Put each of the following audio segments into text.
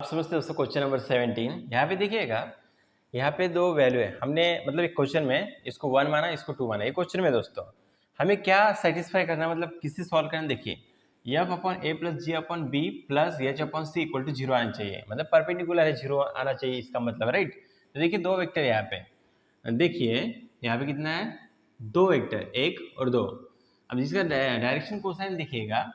समझते हैं दोस्तों क्वेश्चन नंबर 17। यहाँ पे देखिएगा, यहाँ पे दो वैल्यू है, हमने मतलब एक क्वेश्चन में इसको 1 माना, इसको 2 माना। एक क्वेश्चन में दोस्तों हमें क्या सेटिस्फाई करना है, मतलब किससे सॉल्व करना है। देखिए f upon A plus G upon B plus H upon C equal to 0 आना चाहिए, मतलब परपेंडिकुलर है 0 आना चाहिए, इसका मतलब राइट। तो देखिए दो वेक्टर यहाँ पे, देखिए यहाँ पे कितना है, दो वेक्टर, एक और दो। अब जिसका डायरेक्शन कोसाइन देखिएगा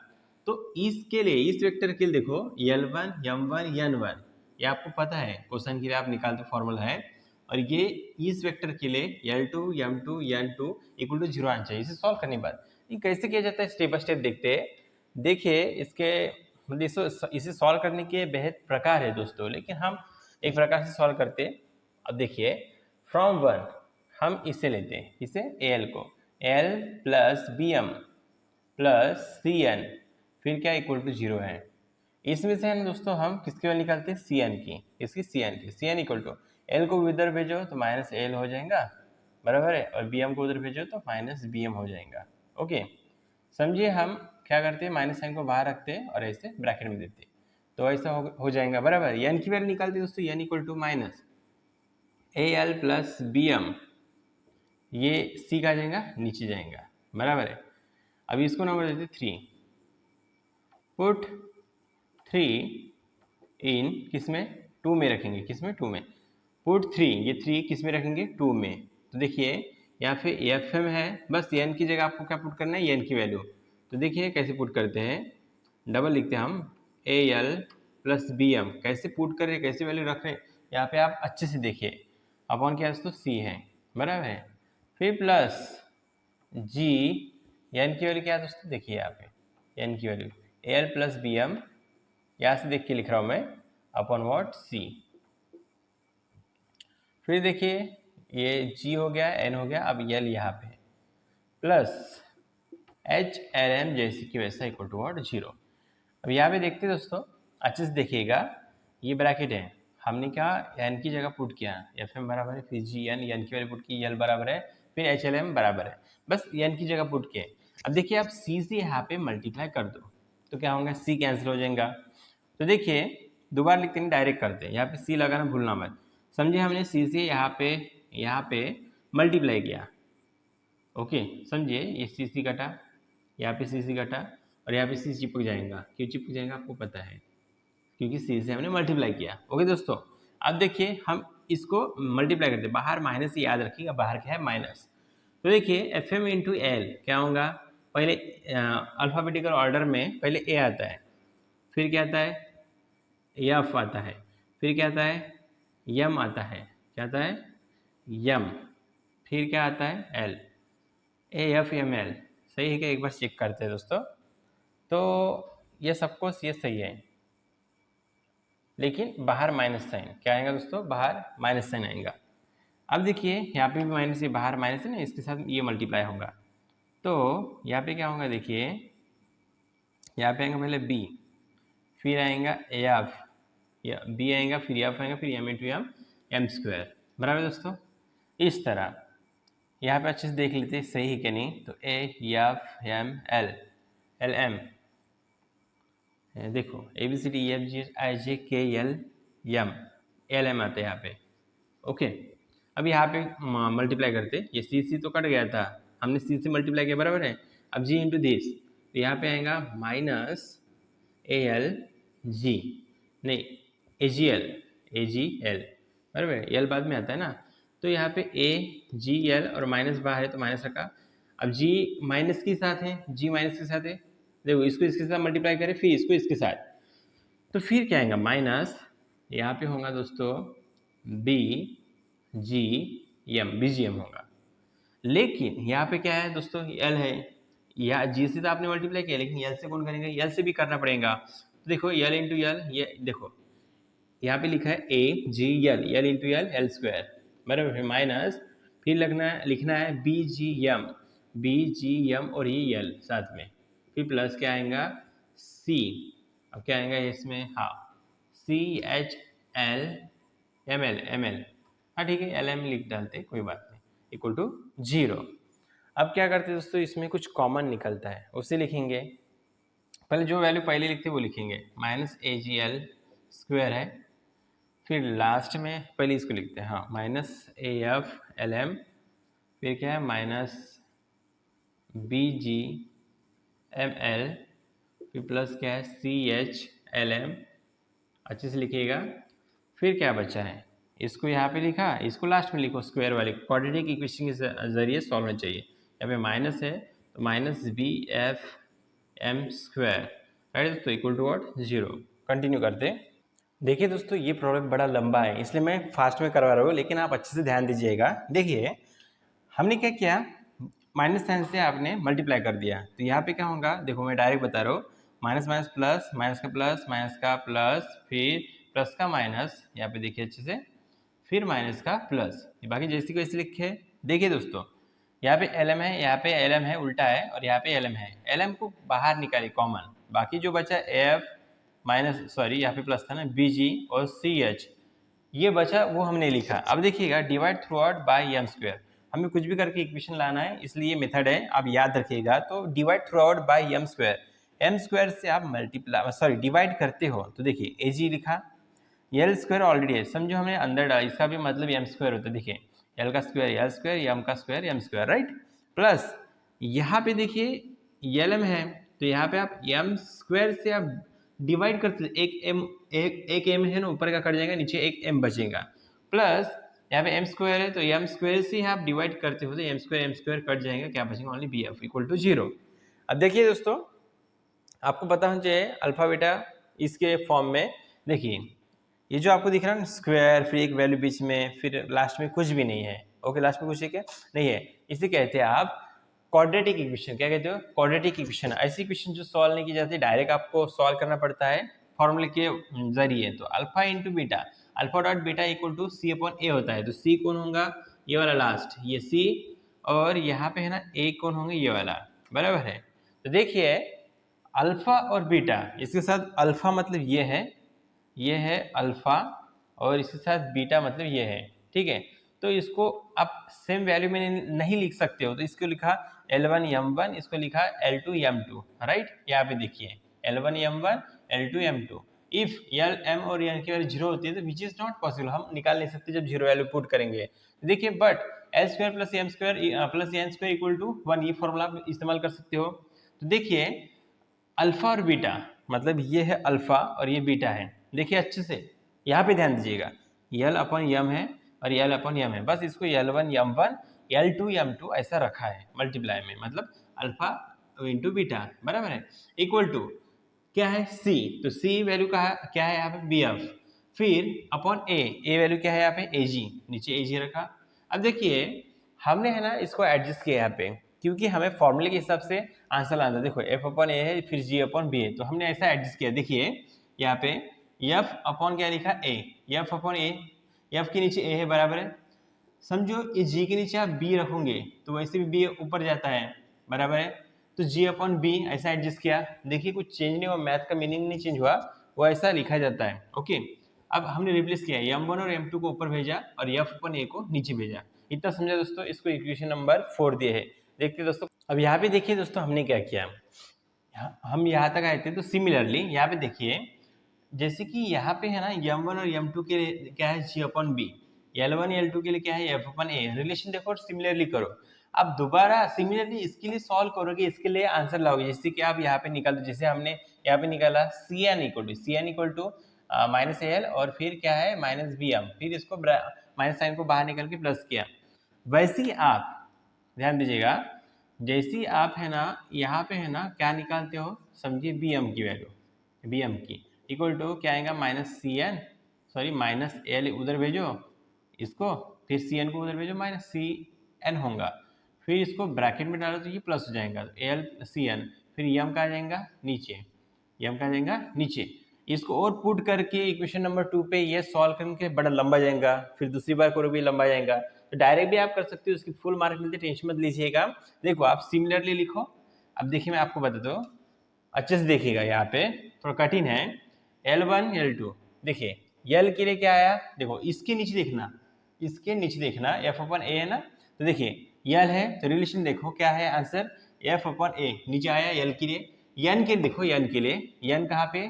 तो इसके लिए, इस वेक्टर के लिए देखो L1 M1 N1, ये आपको पता है, कोसाइन के लिए आप निकालते फॉर्मूला है। और ये इस वेक्टर के लिए L2 M2 N2 equal to 0 आना चाहिए। इसे सॉल्व करने के बाद ये कैसे किया जाता है, स्टेप बाय स्टेप देखते हैं। देखिए इसके मतलब इसे सॉल्व करने के बेहद प्रकार है दोस्तों, लेकिन हम एक प्रकार से सॉल्व करते हैं। अब देखिए फ्रॉम 1 हम इसे लेते हैं, इसे AL को, L plus BM plus CN, फिर क्या इक्वल टू 0 है। इसमें से है ना दोस्तों हम किसकी वैल्यू निकालते हैं, CN की, इसकी CN की। CN इक्वल टू L को उधर भेजो तो माइनस L हो जाएगा, बराबर है, और BM को उधर भेजो तो माइनस BM हो जाएगा। ओके, समझिए हम क्या करते हैं, माइनस साइन को बाहर रखते हैं और ऐसे ब्रैकेट में देते हैं, तो ऐसा हो जाएगा, बराबर। N की वैल्यू निकालते हैं दोस्तों, N equal to minus AL plus BM, ये C का जाएगा नीचे जाएगा, बराबर है। अब इसको नंबर देते 3, पुट 3 इन किसमें, 2 में रखेंगे, किसमें, 2 में। पुट 3, ये 3 किस में रखेंगे, 2 में। तो देखिए यहाँ पे FM है, बस n की जगह आपको क्या पुट करना है, n की वैल्यू। तो देखिए कैसे पुट करते हैं, डबल लिखते हैं हम AL प्लस BM, कैसे पुट कर रहे हैं, कैसे वैल्यू रख रहे हैं, यहाँ पे आप अच्छे से देखिए। अपॉन क्या है दोस्तों, C है, बराबर है। फिर प्लस G, n की वैल्यू क्या है दोस्तों, देखिए यहाँ पे n की वैल्यू AL प्लस BM, यहाँ से देख के लिख रहा हूँ मैं, अपॉन वॉट, C। फिर देखिए ये G हो गया, N हो गया, अब L यहाँ पे प्लस HLM जैसे कि वैसा इक्वल टू वॉट, 0। अब यहाँ पे देखते हैं दोस्तों, अच्छे से देखिएगा, ये ब्रैकेट है, हमने क्या n की जगह पुट किया, FM बराबर है, फिर GN, n की वैल्यू पुट की, L बराबर है, फिर HLM बराबर है, बस n की जगह पुट किए। अब देखिए आप C से यहाँ पे मल्टीप्लाई कर दो तो क्या होगा, C कैंसिल हो जाएगा। तो देखिए दोबारा लिखते हैं, डायरेक्ट करते हैं, यहाँ पे C लगाना भूलना मत। समझिए हमने C से यहाँ पे मल्टीप्लाई किया, ओके, समझिए ये CC कटा, यहाँ पे CC कटा, और यहाँ पे C चिपक जाएगा। क्यों चिपक जाएगा आपको पता है, क्योंकि C से हमने मल्टीप्लाई किया। ओके दोस्तों, अब देखिए हम इसको मल्टीप्लाई करते हैं, बाहर माइनस, याद रखिएगा बाहर क्या है, माइनस। तो देखिए FM इंटू L क्या होगा, पहले अल्फ़ाबेटिकल ऑर्डर में पहले A आता है, फिर क्या आता है, F आता है, फिर क्या आता है, M आता है, क्या आता है, M, फिर क्या आता है, L, AFML। सही है क्या, एक बार चेक करते हैं दोस्तों। तो ये सबको ये सही है, लेकिन बाहर माइनस साइन क्या आएगा दोस्तों, बाहर माइनस साइन आएगा। अब देखिए यहाँ पे भी माइनस, ये बाहर माइनस है ना, इसके साथ ये मल्टीप्लाई होगा, तो यहाँ पे क्या होगा, देखिए यहाँ पे आएगा पहले B, फिर आएगा AF, या B आएगा, फिर F आएगा, फिर M इंटू M स्क्वायर, बराबर दोस्तों। इस तरह यहाँ पे अच्छे से देख लेते हैं सही है कि नहीं। तो AFML LM, देखो ABCDEFGHIJKL M, LM आता है यहाँ पे, ओके। अब यहाँ पे मल्टीप्लाई करते, ये CC तो कट गया था, हमने C से मल्टीप्लाई किया, बराबर है। अब G इंटू दिस, तो यहाँ पे आएगा माइनस ALG, नहीं AGL, बराबर है, L बाद में आता है ना। तो यहाँ पे AGL और माइनस बाहर है तो माइनस रखा। अब G माइनस के साथ है, G माइनस के साथ है, देखो इसको इसके साथ मल्टीप्लाई करें, फिर इसको इसके साथ, तो फिर क्या आएगा, माइनस, यहाँ पे होगा दोस्तों BGM होगा। लेकिन यहाँ पे क्या है दोस्तों, L है, या G से तो आपने मल्टीप्लाई किया, लेकिन L से कौन करेंगे, L से भी करना पड़ेगा। तो देखो L इंटू L, ये देखो यहाँ पे लिखा है AGL, L into L square, बराबर है, माइनस, फिर लिखना है BGM और ये L साथ में, फिर प्लस क्या आएगा, C, अब क्या आएगा इसमें, हाँ CHLML, हाँ ठीक है, LM लिख डालते, कोई बात नहीं, इक्वल टू 0। अब क्या करते हैं दोस्तों, इसमें कुछ कॉमन निकलता है, उसे लिखेंगे। पहले जो वैल्यू पहले लिखते वो लिखेंगे, माइनस AGL स्क्वायर है, फिर लास्ट में पहले इसको लिखते हैं, हाँ, minus A F L M, फिर क्या है minus B G M L, फिर प्लस क्या है सी एच एल एम, अच्छे से लिखिएगा। फिर क्या बचा है, इसको यहाँ पे लिखा, इसको लास्ट में लिखो, स्क्वायर वाले क्वाड्रेटिक इक्वेशन के जरिए सॉल्व होना चाहिए। यहाँ पे माइनस है तो minus B F M square, right दोस्तों, इक्वल टू व्हाट, 0। कंटिन्यू करते हैं। देखिए दोस्तों, ये प्रॉब्लम बड़ा लंबा है इसलिए मैं फास्ट में करवा रहा हूँ, लेकिन आप अच्छे से ध्यान दीजिएगा। देखिए हमने क्या किया, माइनस साइन से आपने मल्टीप्लाई कर दिया, तो यहाँ पे क्या होगा, देखो मैं डायरेक्ट बता रहा हूँ, माइनस माइनस प्लस, माइनस का प्लस, माइनस का प्लस, फिर प्लस का माइनस, यहाँ पे देखिए अच्छे से, फिर माइनस का प्लस, बाकी जैसी को ऐसे लिखे। देखिए दोस्तों, यहाँ पे एल एम है, यहाँ पे एल एम है, उल्टा है, और यहाँ पे एल एम है, एल एम को बाहर निकालिए कॉमन, बाकी जो बचा एफ माइनस, सॉरी यहाँ पे प्लस था ना, बी जी और सी एच, ये बचा वो हमने लिखा। अब देखिएगा, divide throughout by M square, हमें कुछ भी करके इक्वेशन लाना है, इसलिए ये मेथड है, आप याद रखिएगा। तो divide throughout by M square से आप मल्टीप्लाई, सॉरी डिवाइड करते हो, तो देखिए ए जी लिखा, एल स्क्वायर ऑलरेडी है, समझो हमने अंदर डाला, इसका भी मतलब एम स्क्वायर होता है। देखिए एल का स्क्वायर एल स्क्वायर, एम का square M square, right. Plus यहाँ पे देखिए एल एम है, तो यहाँ पे आप एम स्क्वायर से आप डिवाइड करते, एक एम है ना, ऊपर का कट जाएगा, नीचे एक एम बचेगा। प्लस यहाँ पे एम स्क्वायर है, तो एम स्क्वायर से आप डिवाइड करते हो तो एम स्क्वायर कट जाएगा, क्या बचेगा, only B F equal to 0। अब देखिए दोस्तों, आपको पता होना चाहिए अल्फा बीटा इसके फॉर्म में। देखिए ये जो आपको दिख रहा है ना स्क्वायर, फिर एक वैल्यू बीच में, फिर लास्ट में कुछ भी नहीं है। ओके, लास्ट में कुछ है क्या, नहीं है, इसे कहते हैं आप क्वाड्रेटिक इक्वेशन। क्या कहते हो, क्वाड्रेटिक इक्वेशन। ऐसी इक्वेशन जो सॉल्व नहीं की जाती, डायरेक्ट आपको सॉल्व करना पड़ता है फॉर्मूले के जरिए। तो alpha into beta, alpha dot beta equal to c upon a होता है। तो सी कौन होगा, ये वाला लास्ट, ये सी, और यहाँ पे है ना ए कौन होंगे, ये वाला, बराबर है। तो देखिए अल्फा और बीटा, इसके साथ अल्फा मतलब ये है अल्फा, और इसके साथ बीटा मतलब ये है, ठीक है। तो इसको आप सेम वैल्यू में नहीं लिख सकते हो, तो इसको लिखा L1 M1, इसको लिखा L2 M2, राइट। यहाँ पे देखिए L1 M1 L2 M2, if L M और N की वैल्यू 0 होती है तो विच इज नॉट पॉसिबल, हम निकाल नहीं सकते जब 0 वैल्यू पुट करेंगे। देखिए but L square plus M square plus N square equal to 1, ये फॉर्मूला आप इस्तेमाल कर सकते हो। तो देखिए अल्फा और बीटा, मतलब ये है अल्फा और ये बीटा है। देखिए अच्छे से यहाँ पे ध्यान दीजिएगा, यल अपॉन यम है और यल अपॉन यम है, बस इसको L1 M1 L2 M2 ऐसा रखा है मल्टीप्लाई में, मतलब अल्फा इंटू बीटा, बराबर है, इक्वल टू क्या है सी, तो सी वैल्यू का क्या है यहाँ पे बी एफ, फिर अपॉन ए वैल्यू क्या है यहाँ पे ए जी, नीचे ए जी रखा। अब देखिए हमने है ना इसको एडजस्ट किया यहाँ पे, क्योंकि हमें फॉर्मूले के हिसाब से आंसर लाना था। देखो एफ अपॉन ए है, फिर जी अपॉन बी है, तो हमने ऐसा एडजस्ट किया। देखिए यहाँ पे एफ अपॉन क्या लिखा, ए, एफ अपॉन ए, एफ के नीचे ए है, बराबर है। समझो ये जी के नीचे आप बी रखोगे तो वैसे भी बी ऊपर जाता है, बराबर है, तो जी अपॉन बी ऐसा एडजस्ट किया। देखिए कुछ चेंज नहीं हुआ, मैथ का मीनिंग नहीं चेंज हुआ, वो ऐसा लिखा जाता है। ओके, अब हमने रिप्लेस किया, M1 और M2 को ऊपर भेजा और एफ अपॉन ए को नीचे भेजा। इतना समझा दोस्तों, इसको इक्वेशन नंबर 4 दिए है। देखते दोस्तों, अब यहाँ पे देखिए दोस्तों हमने क्या किया, हम यहाँ तक आए थे, तो सिमिलरली यहाँ पे देखिए, जैसे कि यहाँ पे है ना M1 और M2 के लिए क्या है G upon B, L1 L2 के लिए क्या है F अपॉन ए, रिलेशन देखो और सिमिलरली करो। अब दोबारा सिमिलरली इसके लिए सॉल्व करोगे, इसके लिए आंसर लाओगे, जैसे कि आप यहाँ पे निकाल दो, जैसे हमने यहाँ पे निकाला Cn equal to minus L और फिर क्या है माइनस बी एम, फिर इसको माइनस साइन को बाहर निकल के प्लस किया। वैसे ही आप ध्यान दीजिएगा, जैसे ही आप है ना यहाँ पे है ना क्या निकालते हो, समझिए बी एम की वैल्यू, बी एम की इक्वल टू क्या आएगा, minus C N, sorry minus L उधर भेजो इसको, फिर सी एन को उधर भेजो, माइनस सी एन होगा, फिर इसको ब्रैकेट में डालो तो ये प्लस हो जाएगा, एल सी एन, फिर यम का आ जाएगा नीचे, यम का आ जाएगा नीचे। इसको और पुट करके इक्वेशन नंबर 2 पे ये सॉल्व करके बड़ा लंबा जाएगा, फिर दूसरी बार करोगे लंबा जाएगा, तो डायरेक्ट भी आप कर सकते हो, उसकी फुल मार्क मिलती है, टेंशन मत लीजिएगा। देखो आप सिमिलरली लिखो। अब देखिए मैं आपको बता दूँ, अच्छे से देखिएगा, यहाँ पे थोड़ा कठिन है। L1 L2, देखिए L के लिए क्या आया, देखो इसके नीचे देखना, इसके नीचे देखना, F अपन A है ना, तो देखिए L है तो रिलेशन देखो क्या है आंसर, F अपन A नीचे आया L के लिए। N के लिए देखो, N के लिए, N कहाँ पे,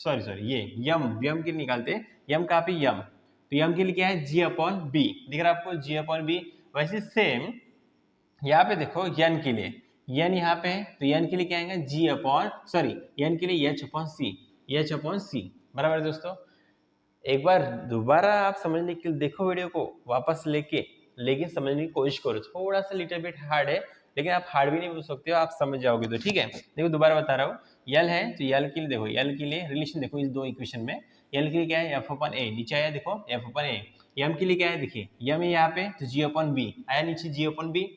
सॉरी ये यम के लिए निकालते हैं, यम कहाँ पे यम, तो यम के लिए क्या है जी अपॉन बी, दिख रहा है आपको जी अपॉन बी। वैसे सेम यहाँ पे देखो यन के लिए, यन यहाँ पे है तो यन के लिए क्या आएगा जी अपॉन सॉरी यन के लिए एच अपॉन सी, एच अपॉन सी, बराबर है दोस्तों। एक बार दोबारा आप समझने के लिए देखो वीडियो को वापस लेकिन समझने की कोशिश करो, थोड़ा सा लिटिल बिट हार्ड है, लेकिन आप हार्ड भी नहीं बोल सकते हो, आप समझ जाओगे तो ठीक है। देखो दोबारा बता रहा हूँ, यल है तो यल के लिए देखो, यल के लिए रिलेशन देखो इस दो इक्वेशन में, यल के लिए क्या है एफ अपन ए, नीचे आया देखो एफ अपन ए, यम के लिए क्या है देखिए यम है यहाँ पे तो जी अपन बी आया नीचे जी अपन बी,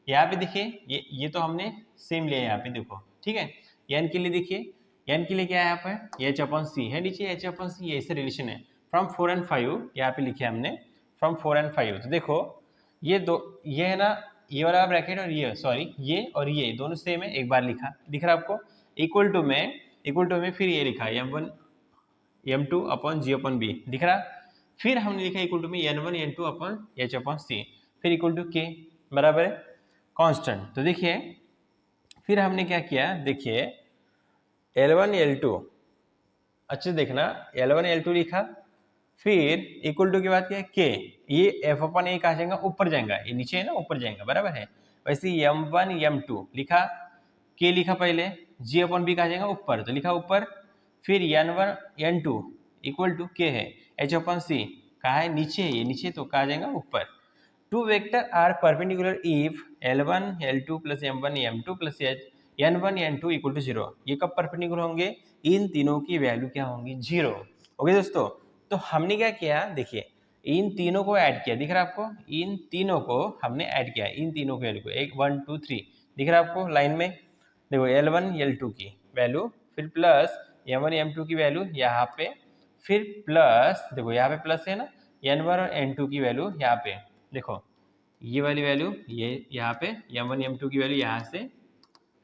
यहाँ पे देखिए ये तो हमने सेम लिया यहाँ पे देखो ठीक है। एन के लिए देखिए, एन के लिए क्या है यहाँ पे एच अपन सी है नीचे, एच अपन सी ऐसे रिलेशन है फ्रॉम 4 and 5 यहाँ पे लिखे हमने फ्रॉम 4 and 5। तो देखो ये दो, ये है ना ये वाला ब्रैकेट और ये सॉरी ये और ये दोनों सेम है, एक बार लिखा दिख रहा है आपको, इक्वल टू में फिर ये लिखा m1 m2 अपॉन जी अपॉन बी दिख रहा, फिर हमने लिखा इक्वल टू में n1 n2 upon H upon सी, फिर इक्वल टू के बराबर है कांस्टेंट। तो देखिए फिर हमने क्या किया देखिए L1 L2 अच्छे देखना L1 L2 लिखा, फिर इक्वल टू के बाद क्या है के, ये एफ अपन ए कहा जाएगा ऊपर जाएगा, ये नीचे है ना ऊपर जाएगा बराबर है। वैसे m1 m2 लिखा, के लिखा पहले, जी अपन बी कहा जाएगा ऊपर तो लिखा ऊपर, फिर n1 n2 इक्वल टू के है, एच अपन सी कहा है नीचे, ये नीचे तो कहा जाएगा ऊपर। Two vector are perpendicular if L1 L2 plus m1 m2 plus n1 n2 equal to 0, ये कब परपेंडिकुलर होंगे, इन तीनों की वैल्यू क्या होंगी 0। ओके दोस्तों, तो हमने क्या किया देखिए इन तीनों को ऐड किया, दिख रहा है आपको, इन तीनों को हमने ऐड किया, इन तीनों की वैल्यू को 1 1 2 3 दिख रहा है आपको लाइन में, देखो L1 L2 की वैल्यू, फिर प्लस m1 m2 की वैल्यू यहाँ पे, फिर प्लस देखो यहाँ पे प्लस है ना n1 और n2 की वैल्यू यहाँ पे, देखो ये वाली वैल्यू ये यहाँ पे m1 m2 की वैल्यू यहाँ से,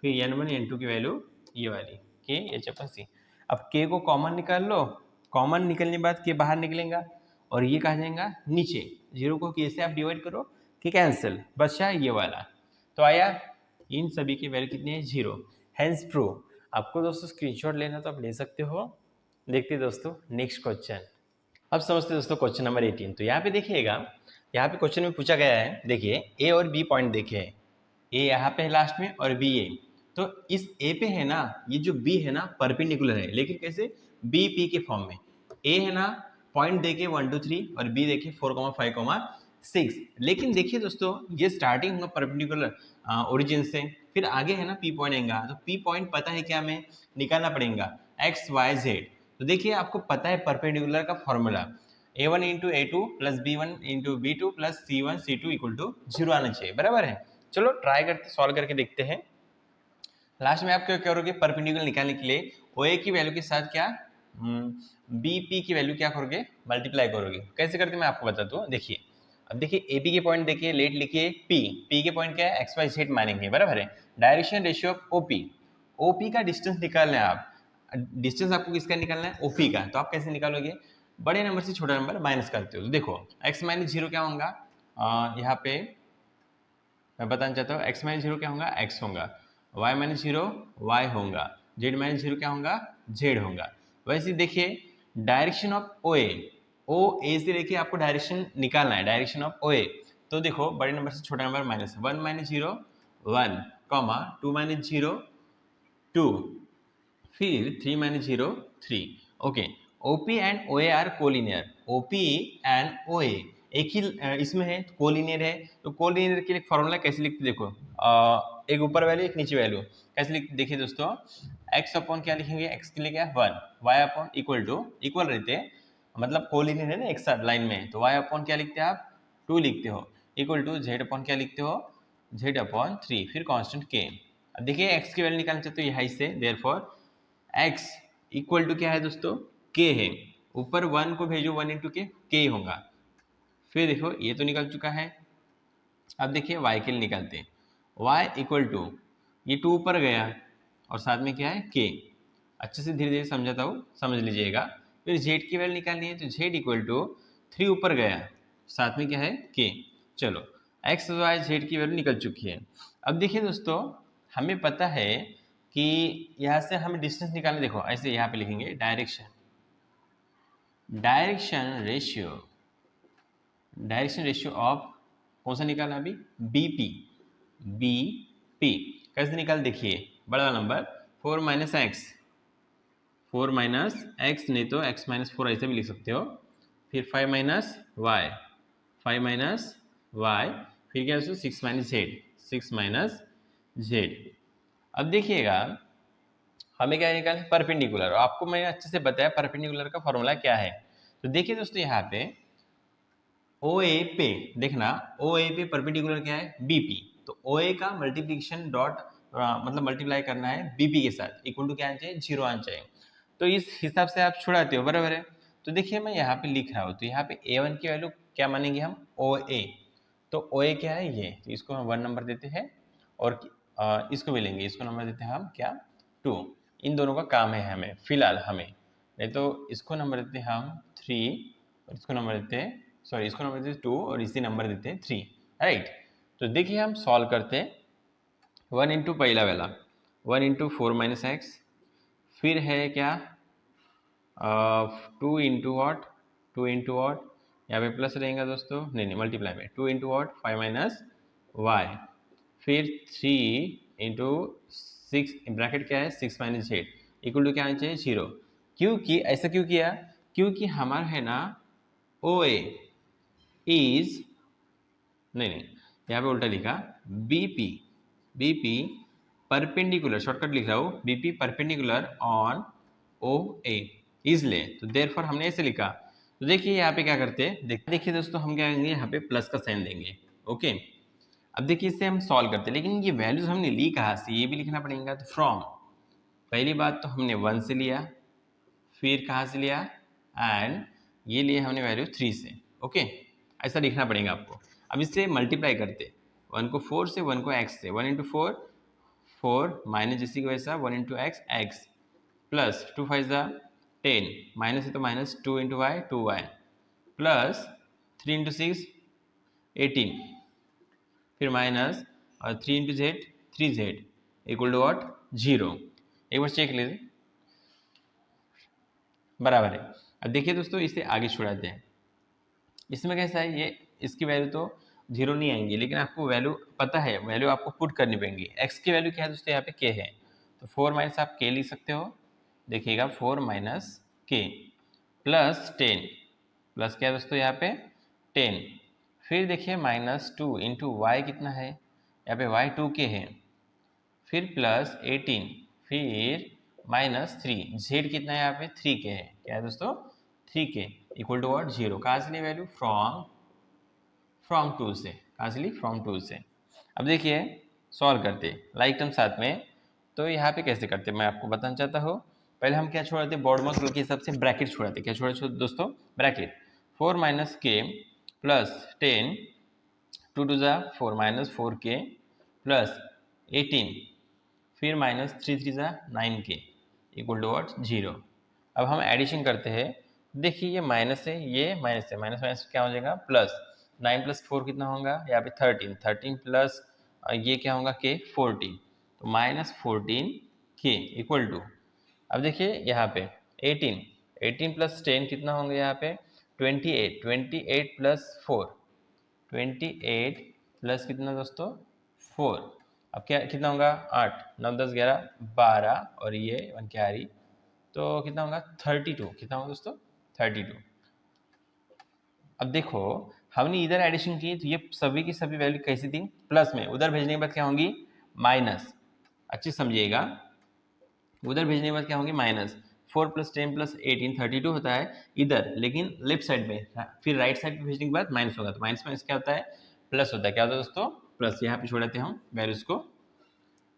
फिर n1 n2 की वैल्यू ये वाली के एच अपन सी। अब के को कॉमन निकाल लो, कॉमन निकलने के बाद के बाहर निकलेगा और ये कहा जाएगा नीचे, जीरो को के से आप डिवाइड करो कि कैंसिल, बचा ये वाला, तो आया इन सभी की वैल्यू कितनी है 0, हेंस प्रूव। आपको दोस्तों स्क्रीनशॉट लेना तो आप ले सकते हो। देखते दोस्तों नेक्स्ट क्वेश्चन, अब समझते दोस्तों क्वेश्चन नंबर 18। तो यहाँ पे देखिएगा, यहाँ पे क्वेश्चन में पूछा गया है, देखिए ए और बी पॉइंट देखे, ए यहाँ पे है लास्ट में और बी ए, तो इस ए पे है ना ये जो बी है ना परपेंडिकुलर है, लेकिन कैसे बी पी के फॉर्म में, ए है ना पॉइंट देखे 1 2 3 और बी देखे 4 5 6, लेकिन देखिए दोस्तों ये स्टार्टिंग होगा परपेंडिकुलर ओरिजिन से, फिर आगे है ना पी पॉइंट आएगा, तो पी पॉइंट पता है क्या हमें निकालना पड़ेगा एक्स वाई जेड। तो देखिए आपको पता है परपेंडिकुलर का formula a1 into a2 plus b1 into b2 plus c1 c2 equal to 0 आना चाहिए, बराबर है। चलो ट्राई करते सॉल्व करके देखते हैं। लास्ट में आप क्या करोगे परपेंडिकुलर निकालने के लिए OA की वैल्यू के साथ क्या BP की वैल्यू क्या करोगे मल्टीप्लाई करोगे, कैसे करते मैं आपको बताता हूँ। देखिए अब देखिए AB के पॉइंट देखिए लेट लिखिए P के पॉइंट क्या है XY Z मानेंगे, बराबर है। डायरेक्शन रेशियो ऑफ OP का डिस्टेंस निकालना है, आप डिस्टेंस आपको किसका निकालना है OP का, तो आप कैसे निकालोगे बड़े नंबर से छोटा नंबर माइनस करते हो। तो देखो x माइनस 0 क्या होगा, यहाँ पे मैं बताना चाहता हूँ x माइनस 0 क्या होगा x होगा, y माइनस 0 y होगा, z माइनस 0 क्या होगा z होगा। वैसे देखिए डायरेक्शन ऑफ ओ ए से देखिए आपको डायरेक्शन निकालना है, डायरेक्शन ऑफ OA, तो देखो बड़े नंबर से छोटा number minus 1 minus 0 1 comma 2 minus 0 2 फिर 3 minus 0 3। Okay OP and OA are collinear, OP and OA एक ही इसमें है कोलिनियर है, तो कोलिनियर के लिए फॉर्मूला कैसे लिखते देखो एक ऊपर वैल्यू एक नीचे वैल्यू कैसे लिखते देखिए दोस्तों, x अपॉन क्या लिखेंगे x के लिए क्या 1, y upon equal to equal to हैं मतलब कोलिनियर है ना एक साथ लाइन में, तो y अपॉन क्या लिखते हैं आप 2 लिखते हो इक्वल टू z अपॉन क्या लिखते हो z अपॉन 3 फिर कांस्टेंट k। अब देखिए x की वैल्यू निकालना चाहते हो यहाँ से, देयरफॉर x इक्वल टू क्या है दोस्तों k है, ऊपर 1 को भेजो 1 इंटू के होगा, फिर देखो ये तो निकल चुका है। अब देखिए y के लिए निकालते हैं, y इक्वल टू ये 2 ऊपर गया और साथ में क्या है k, अच्छे से धीरे धीरे समझाता हूँ समझ लीजिएगा। फिर z की वैल्यू निकालनी है तो z इक्वल टू 3 ऊपर गया साथ में क्या है k। चलो x y z की वैल्यू निकल चुकी है। अब देखिए दोस्तों हमें पता है कि यहाँ से हमें डिस्टेंस निकालना, देखो ऐसे यहाँ पे लिखेंगे डायरेक्शन डायरेक्शन रेशियो ऑफ कौन सा निकाला अभी, बीपी। बीपी कैसे निकाल, देखिए बड़ा number 4 minus x, 4 minus x नहीं तो x माइनस 4 ऐसे भी लिख सकते हो, फिर 5 माइनस वाई, 5 माइनस वाई, फिर क्या है 6 माइनस जेड, 6 माइनस जेड। अब देखिएगा हमें क्या निकालना है, परपेंडिकुलर। आपको मैंने अच्छे से बताया परपेंडिकुलर का फॉर्मूला क्या है। तो देखिए दोस्तों यहाँ पे ओ ए पे देखना, ओ ए पे परपेंडिकुलर क्या है, बीपी। तो ओ ए का मल्टीप्लिकेशन डॉट मतलब मल्टीप्लाई करना है बीपी के साथ, इक्वल टू क्या आना चाहिए, 0 आना चाहिए। तो इस हिसाब से आप छुड़ाते हो, बराबर है। तो देखिए मैं यहाँ पे लिख रहा हूँ, तो यहाँ पे A1 की वैल्यू क्या मानेंगे हम, ओ ए। तो ओ ए क्या है ये, तो इसको हम 1 नंबर देते हैं, और इसको भी लेंगे, इसको नंबर देते हैं हम क्या, 2। इन दोनों का काम है हमें फिलहाल, हमें नहीं तो इसको नंबर देते हैं हम 3, और इसको नंबर देते हैं, सॉरी इसको नंबर देते हैं 2, और इसी नंबर देते हैं 3, राइट। तो देखिए हम सॉल्व करते हैं, 1 इंटू पहला वाला 1 इंटू 4 माइनस एक्स, फिर है क्या 2 इंटू वॉट, 2 इंटू वॉट, यहाँ पे प्लस रहेगा दोस्तों, नहीं मल्टीप्लाई में 2 इंटू वॉट 5 माइनस वाई, फिर 3 इंटू 6 ब्रैकेट क्या है 6 माइनस जेड, इक्वल टू क्या आना चाहिए 0। क्योंकि ऐसा क्यों किया, क्योंकि हमारा है ना ओ ए इज, नहीं यहाँ पे उल्टा लिखा, बीपी, बीपी परपेंडिकुलर, शॉर्टकट लिख रहा हूँ, बीपी परपेंडिकुलर ऑन ओ ए इसलिए, तो देयरफॉर हमने ऐसे लिखा। तो देखिए यहाँ पे क्या करते हैं, देखिए दोस्तों हम क्या करेंगे, यहाँ पे प्लस का साइन देंगे, ओके। अब देखिए इससे हम सॉल्व करते हैं, लेकिन ये वैल्यूज हमने ली कहाँ से, ये भी लिखना पड़ेगा। तो फ्रॉम, पहली बात तो हमने 1 से लिया, फिर कहाँ से लिया, एंड ये लिया हमने वैल्यू 3 से, ओके। ऐसा लिखना पड़ेगा आपको। अब इससे मल्टीप्लाई करते, 1 को 4 से, 1 को x से, 1 इंटू 4 4 माइनस इसी की वजह से 1 into X X, plus 2 5 10, minus है तो minus 2 into Y 2y, plus 3 into 6 18, फिर माइनस और 3 into Z 3z, equal to what 0। एक बार चेक लीजिए, बराबर है। अब देखिए दोस्तों इसे आगे छुड़ाते हैं, इसमें कैसा है, ये इसकी वैल्यू तो 0 नहीं आएंगी, लेकिन आपको वैल्यू पता है, वैल्यू आपको पुट करनी पड़ेगी। x की वैल्यू क्या है दोस्तों, यहाँ पे k है, तो 4 माइनस आप k लिख सकते हो, देखिएगा 4 माइनस k प्लस 10, प्लस क्या है दोस्तों यहाँ पे 10, फिर देखिए माइनस 2 इंटू वाई कितना है, यहाँ पे y 2k है, फिर प्लस 18, फिर माइनस 3, z कितना है यहाँ पे 3k है, क्या है दोस्तों 3k, इक्वल टू वॉट 0। कहाँ से ली वैल्यू, फ्रॉम 2 से, कहाँ से ली, फ्रॉम 2 से। अब देखिए सॉल्व करते लाइक टर्म साथ में, तो यहाँ पे कैसे करते मैं आपको बताना चाहता हूँ। पहले हम क्या छोड़ाते, बॉर्ड मॉडल के हिसाब से ब्रैकेट छोड़ाते, क्या छोड़े दोस्तों, ब्रैकेट 4 माइनस के प्लस 10, 2 टू ज़ा 4 माइनस 4k प्लस 18, फिर माइनस 3 3 ज़ा 9k, इक्वल टू वॉट 0। अब हम एडिशन करते हैं, देखिए ये माइनस है, ये माइनस है, माइनस माइनस क्या हो जाएगा प्लस, 9 प्लस 4 कितना होगा यहाँ पे 13, 13 प्लस ये क्या होगा के 14, तो माइनस 14 के इक्वल टू, अब देखिए यहाँ पे 18, 18 प्लस 10 कितना होंगे यहाँ पे 28, 28 प्लस 4, 28 प्लस कितना दोस्तों 4, अब क्या कितना होगा 8 9 10 11 12, और ये 1 कैरी, तो कितना होगा 32, कितना होगा दोस्तों 32। अब देखो हमने इधर एडिशन की, तो ये सभी की सभी वैल्यू कैसी थी, प्लस में, उधर भेजने के बाद क्या होंगी माइनस, अच्छे समझिएगा, उधर भेजने के बाद क्या होंगे माइनस, 4 प्लस 10 प्लस 18 32 होता है इधर, लेकिन लेफ्ट साइड में, फिर राइट साइड पे भेजने के बाद माइनस होगा, तो माइनस माइनस क्या होता है प्लस होता है, क्या होता है दोस्तों प्लस। यहाँ पे छोड़ देते हैं हम वैल्यूज को।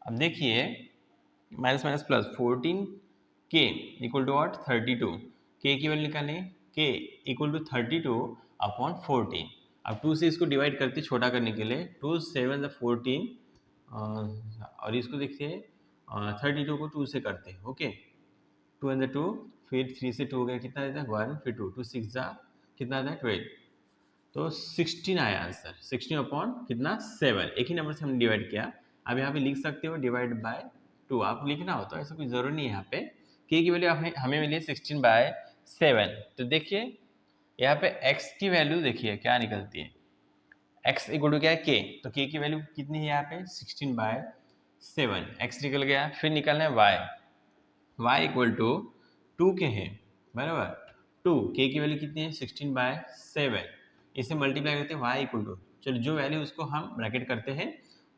अब देखिए माइनस माइनस प्लस 14 के इक्वल टू वॉट 32, के की वैल्यू निकालें, के इक्वल टू 32 अपॉन 14। अब 2 से इसको डिवाइड करते छोटा करने के लिए, 2 7 14, और इसको देखिए 32 को 2 से करते हैं, ओके 2 एंड 2, फिर 3 से 2 गया कितना देता है 1, फिर 2 2 6 जा कितना आता है 12, तो 16 आया आंसर, 16 अपॉन कितना 7, एक ही नंबर से हमने डिवाइड किया। अब यहाँ पे लिख सकते हो डिवाइड बाय 2, आप लिखना हो तो ऐसा कोई ज़रूरी नहीं है। यहाँ पे के की वैल्यू हमें मिली 16 बाय 7। तो देखिए यहाँ पे x की वैल्यू देखिए क्या निकलती है, x इक्वल टू क्या है k, तो k की वैल्यू कितनी है यहाँ पे 16/7, x निकल गया। फिर निकलना है y इक्वल टू 2k है बराबर, 2 k की वैल्यू कितनी है 16/7, इसे मल्टीप्लाई करते हैं y इक्वल टू, चलो जो वैल्यू उसको हम ब्रैकेट करते हैं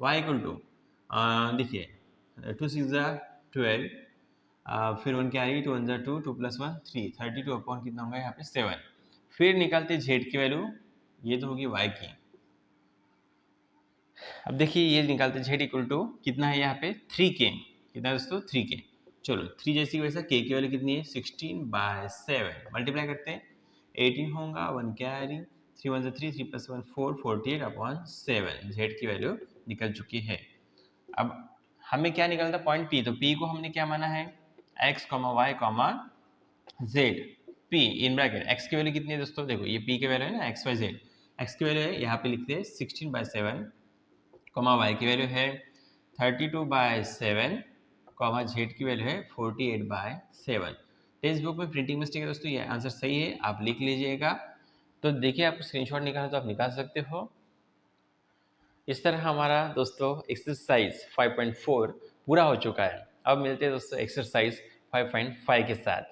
y इक्वल टू, देखिए 2 6 12, फिर 1 क्या आ रही, 2 1 2, 2 + 1 3, 32 अपॉन कितना होगा यहाँ पे 7। फिर निकालते z की वैल्यू, ये तो होगी y की। अब देखिए ये निकालते z इक्वल टू कितना है यहाँ पे 3k, कितना है दोस्तों 3k। चलो 3 जैसी वैसा k की वैल्यू कितनी है 16/7, मल्टीप्लाई करते हैं 18 होगा, 1 क्या आ रही, 3 1 3, 3 + 1 4, 48 अपॉन 7, z की वैल्यू निकल चुकी है। अब हमें क्या निकलता पॉइंट P, तो P को हमने क्या माना है x, y, z, P in bracket, x की वैल्यू कितनी है दोस्तों, देखो ये P की वैल्यू है ना x y z, x की वैल्यू है यहाँ पे लिखते हैं 16/7, y की वैल्यू है 32/7, z की वैल्यू है 48/7। टेक्स्ट बुक में प्रिंटिंग मिस्टेक है दोस्तों, ये आंसर सही है, आप लिख लीजिएगा। तो देखिए आपको स्क्रीनशॉट निकालना तो आप निकाल सकते हो। इस तरह हमारा दोस्तों एक्सरसाइज 5.4 पूरा हो चुका है। अब मिलते हैं दोस्तों एक्सरसाइज 5.5 के साथ।